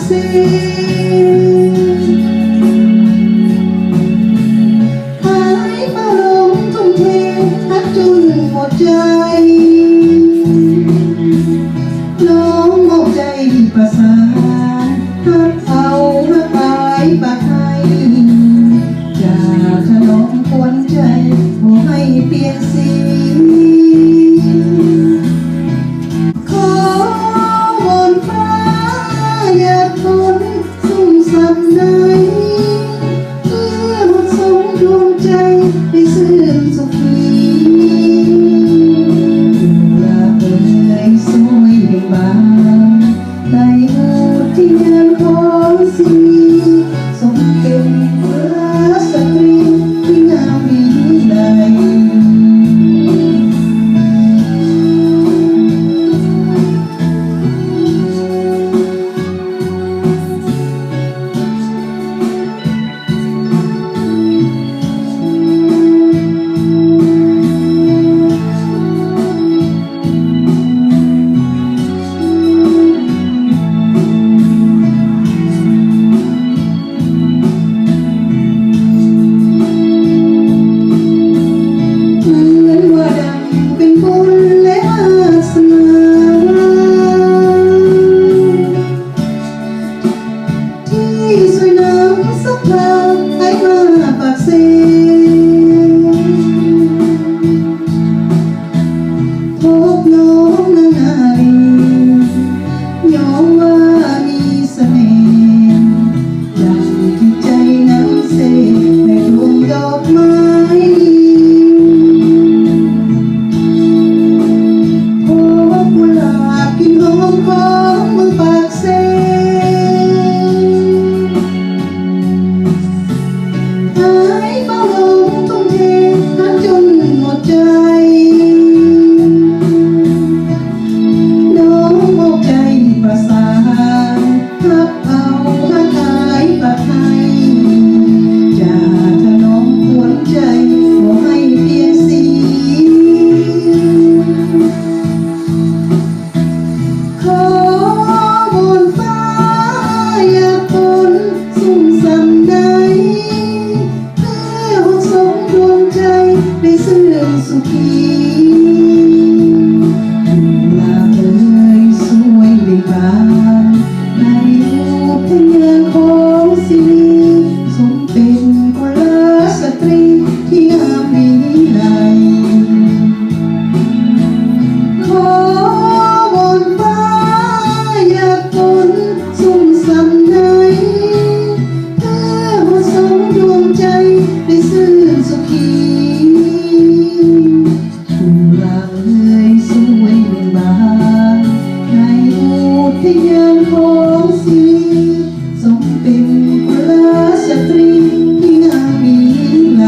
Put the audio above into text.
เสีหายมาลงทุ่มเททักจนหมดใจน้องมอบใจประสานทักเอามาขายปากให้จากถนอมควนใจขอให้เปลี่ยนสีขอวอนฟ้าอย่าทนสุ่มสับไหนเพื่อหมดสมดวงใจให้ซื่นสุขีลาเอ่ยสวยเบ่งบานในหูที่งานของสีสมเป็นรักสตรีที่งามวิไลสวยน้ำสักพลางให้มาปากเสีพบน้องนางนาลียอมว่ามีเสน่ห์ดังที่ใจน้ำเสในดวงดอกไม้พบกุหลาบกลิ่นหอมของเมืองปากเสีหายเฝ้าลงทุ่มเททักจนหมดใจน้องมอบใจประสานทักเอามาขายปากให้จากถนอมควนใจขอให้เปลี่ยนสีขอวอนฟ้าอย่าทนสุ่มสัมใดดวงใจได้ซื่นสุขีลาเอ่ยสวยเบ่งบานในรูปทะเยอของศิรีสมเป็นกุลสตรีที่งามวิไลขอวอนฟ้าอย่าทนสุ่มสัมไหนเพื่อหดสมดวงใจได้ซื่นสุขีกุหลาบเอ่ยสวยเบ่งบานในอุทยานของศิรีสมเป็นกุลสตรีที่งามวิไล